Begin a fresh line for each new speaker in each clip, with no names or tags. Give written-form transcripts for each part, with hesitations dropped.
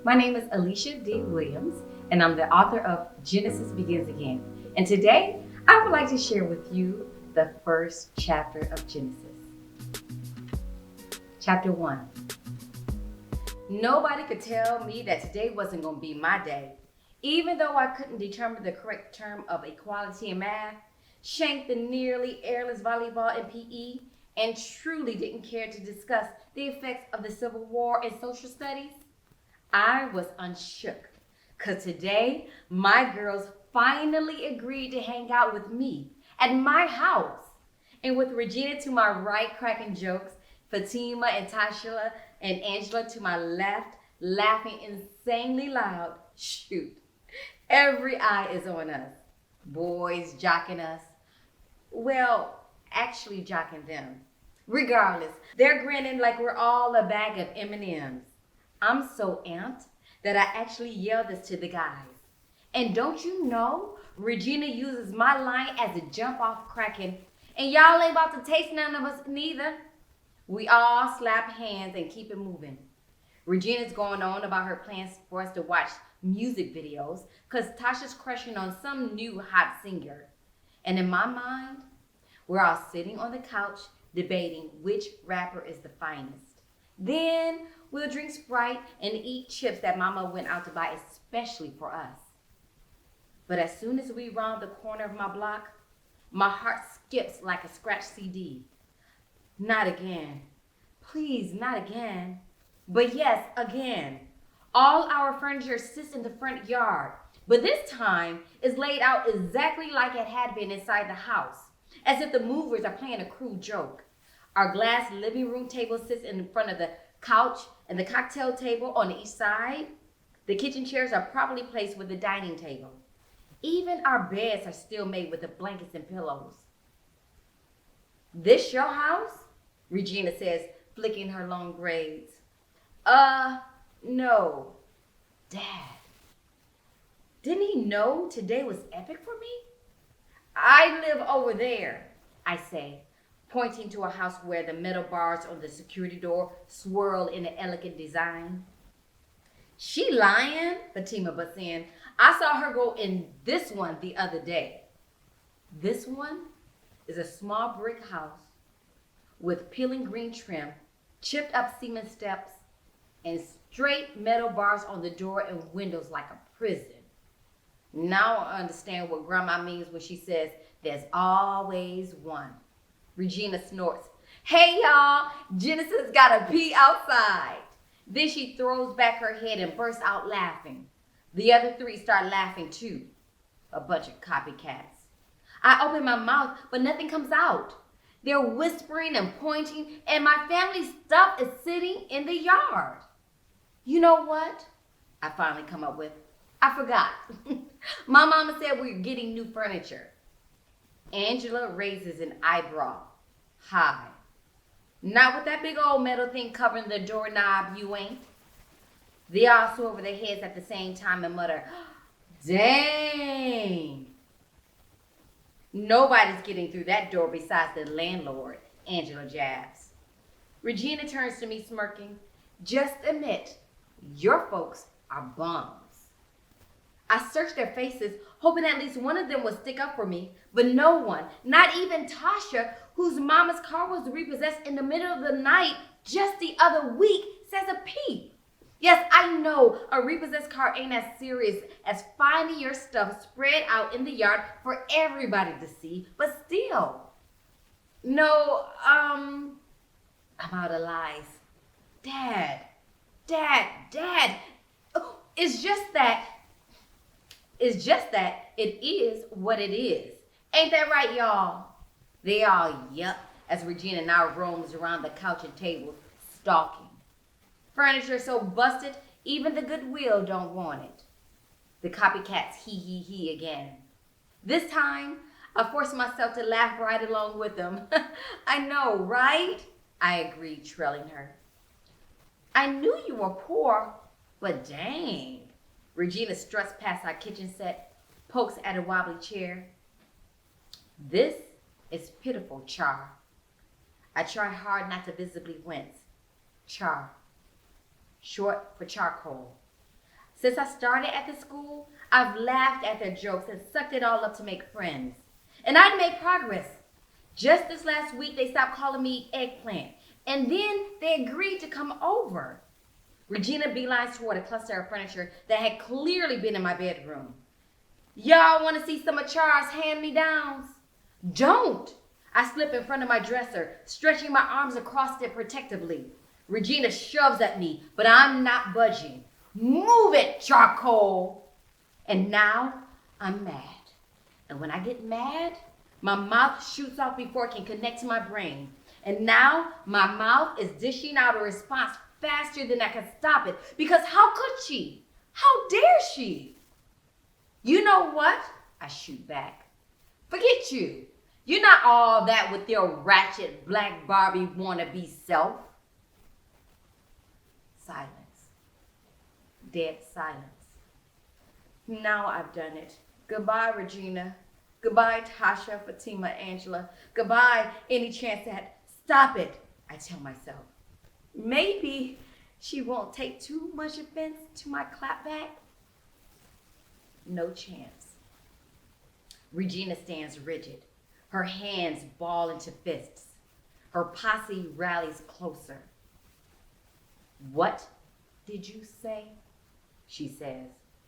My name is Alicia D. Williams, and I'm the author of Genesis Begins Again. And today, I would like to share with you the first chapter of Genesis. Chapter 1. Nobody could tell me that today wasn't going to be my day. Even though I couldn't determine the correct term of equality in math, shanked the nearly airless volleyball in PE, and truly didn't care to discuss the effects of the Civil War in social studies, I was unshook. Because today, my girls finally agreed to hang out with me at my house. And with Regina to my right cracking jokes, Fatima and Tasha and Angela to my left laughing insanely loud, shoot. Every eye is on us. Boys jocking us. Well, actually jocking them. Regardless, they're grinning like we're all a bag of M&Ms. I'm so amped that I actually yelled this to the guys. And don't you know, Regina uses my line as a jump off cracking, and y'all ain't about to taste none of us neither. We all slap hands and keep it moving. Regina's going on about her plans for us to watch music videos because Tasha's crushing on some new hot singer. And in my mind, we're all sitting on the couch debating which rapper is the finest. Then we'll drink Sprite and eat chips that Mama went out to buy especially for us. But as soon as we round the corner of my block, my heart skips like a scratched CD. Not again. Please, not again. But yes, again. All our furniture sits in the front yard, but this time is laid out exactly like it had been inside the house, as if the movers are playing a crude joke. Our glass living room table sits in front of the couch and the cocktail table on each side. The kitchen chairs are properly placed with the dining table. Even our beds are still made with the blankets and pillows. This your house? Regina says, flicking her long braids. No. Dad. Didn't he know today was epic for me? I live over there, I say, pointing to a house where the metal bars on the security door swirl in an elegant design. She lying, Fatima butts in. I saw her go in this one the other day. This one is a small brick house with peeling green trim, chipped up cement steps, and straight metal bars on the door and windows like a prison. Now I understand what Grandma means when she says there's always one. Regina snorts. Hey y'all, Genesis gotta pee outside. Then she throws back her head and bursts out laughing. The other three start laughing too. A bunch of copycats. I open my mouth, but nothing comes out. They're whispering and pointing, and my family stuff is sitting in the yard. You know what? I finally come up with. I forgot. My mama said we're getting new furniture. Angela raises an eyebrow. High. Not with that big old metal thing covering the doorknob, you ain't. They all swing over their heads at the same time and mutter, dang. Nobody's getting through that door besides the landlord, Angela jabs. Regina turns to me smirking. Just admit, your folks are bums. I searched their faces, hoping at least one of them would stick up for me, but no one, not even Tasha, whose mama's car was repossessed in the middle of the night just the other week, says a peep. Yes, I know a repossessed car ain't as serious as finding your stuff spread out in the yard for everybody to see, but still. No, I'm out of lies. Dad. Oh, it's just that it is what it is. Ain't that right, y'all? They all yep as Regina now roams around the couch and table, stalking. Furniture so busted, even the Goodwill don't want it. The copycats he again. This time, I force myself to laugh right along with them. I know, right? I agreed, trailing her. I knew you were poor, but dang. Regina struts past our kitchen set, pokes at a wobbly chair. This is pitiful, Char. I try hard not to visibly wince. Char. Short for charcoal. Since I started at the school, I've laughed at their jokes and sucked it all up to make friends. And I'd made progress. Just this last week, they stopped calling me eggplant. And then they agreed to come over. Regina beelines toward a cluster of furniture that had clearly been in my bedroom. Y'all want to see some of Char's hand-me-downs? Don't! I slip in front of my dresser, stretching my arms across it protectively. Regina shoves at me, but I'm not budging. Move it, charcoal! And now I'm mad. And when I get mad, my mouth shoots off before it can connect to my brain. And now my mouth is dishing out a response faster than I can stop it. Because how could she? How dare she? You know what? I shoot back. Forget you. You're not all that with your ratchet black Barbie wannabe self. Silence. Dead silence. Now I've done it. Goodbye, Regina. Goodbye, Tasha, Fatima, Angela. Goodbye, any chance at. Stop it, I tell myself. Maybe she won't take too much offense to my clapback. No chance. Regina stands rigid. Her hands ball into fists. Her posse rallies closer. What did you say? She says,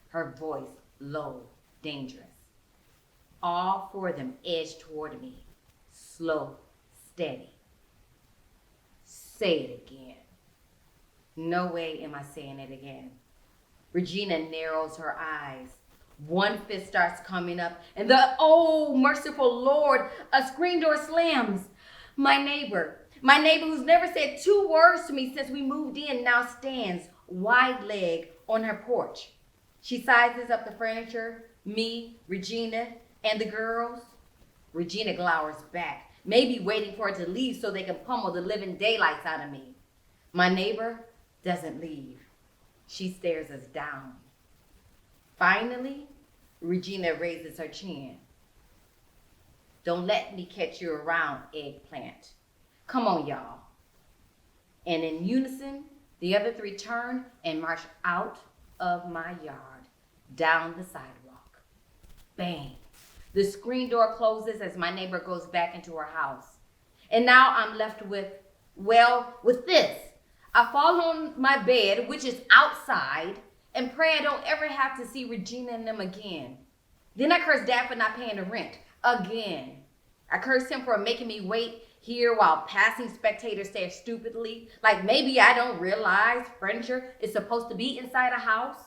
her voice low, dangerous. All four of them edge toward me, slow, steady. Say it again. No way am I saying it again. Regina narrows her eyes. One fist starts coming up, and oh, merciful Lord, a screen door slams. My neighbor who's never said two words to me since we moved in, now stands wide leg on her porch. She sizes up the furniture, me, Regina, and the girls. Regina glowers back, maybe waiting for it to leave so they can pummel the living daylights out of me. My neighbor doesn't leave. She stares us down. Finally, Regina raises her chin. Don't let me catch you around, eggplant. Come on, y'all. And in unison, the other three turn and march out of my yard, down the sidewalk. Bang. The screen door closes as my neighbor goes back into her house. And now I'm left with this. I fall on my bed, which is outside, and pray I don't ever have to see Regina and them again. Then I curse Dad for not paying the rent. Again. I curse him for making me wait here while passing spectators stare stupidly, like maybe I don't realize furniture is supposed to be inside a house.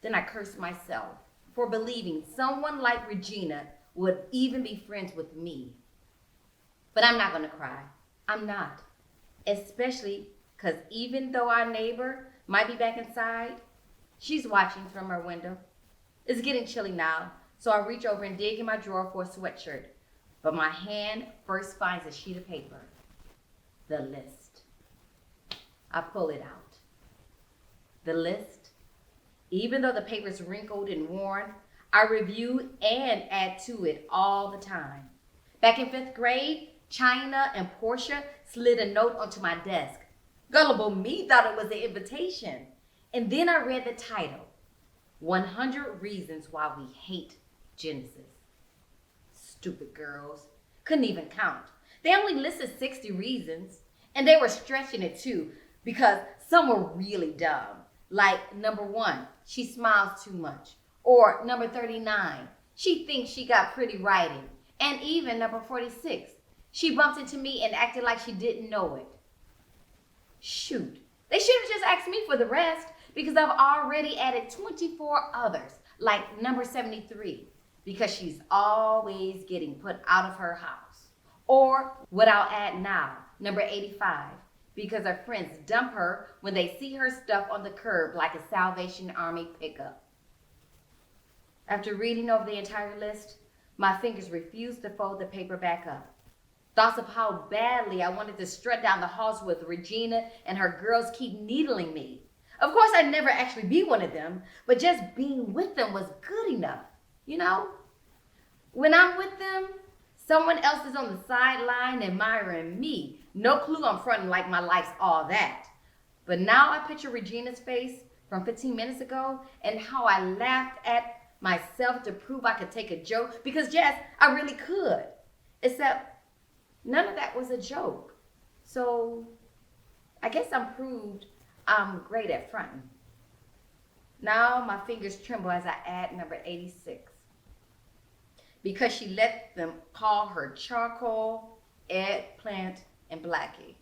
Then I curse myself for believing someone like Regina would even be friends with me. But I'm not gonna cry. I'm not. Especially because even though our neighbor might be back inside, she's watching from her window. It's getting chilly now, so I reach over and dig in my drawer for a sweatshirt. But my hand first finds a sheet of paper. The list. I pull it out. The list. Even though the paper's wrinkled and worn, I review and add to it all the time. Back in 5th grade, China and Portia slid a note onto my desk. Gullible me thought it was an invitation. And then I read the title, 100 Reasons Why We Hate Genesis. Stupid girls. Couldn't even count. They only listed 60 reasons, and they were stretching it too, because some were really dumb. Like number 1, she smiles too much. Or number 39, she thinks she got pretty writing. And even number 46, she bumped into me and acted like she didn't know it. Shoot, they should have just asked me for the rest, because I've already added 24 others, like number 73, because she's always getting put out of her house. Or what I'll add now, number 85, because her friends dump her when they see her stuff on the curb like a Salvation Army pickup. After reading over the entire list, my fingers refused to fold the paper back up. Thoughts of how badly I wanted to strut down the halls with Regina and her girls keep needling me. Of course, I'd never actually be one of them, but just being with them was good enough, you know? When I'm with them, someone else is on the sideline admiring me. No clue I'm fronting like my life's all that. But now I picture Regina's face from 15 minutes ago and how I laughed at myself to prove I could take a joke, because yes, I really could. Except none of that was a joke. So I guess I'm proved I'm great at fronting. Now my fingers tremble as I add number 86. Because she let them call her charcoal, eggplant, and blackie.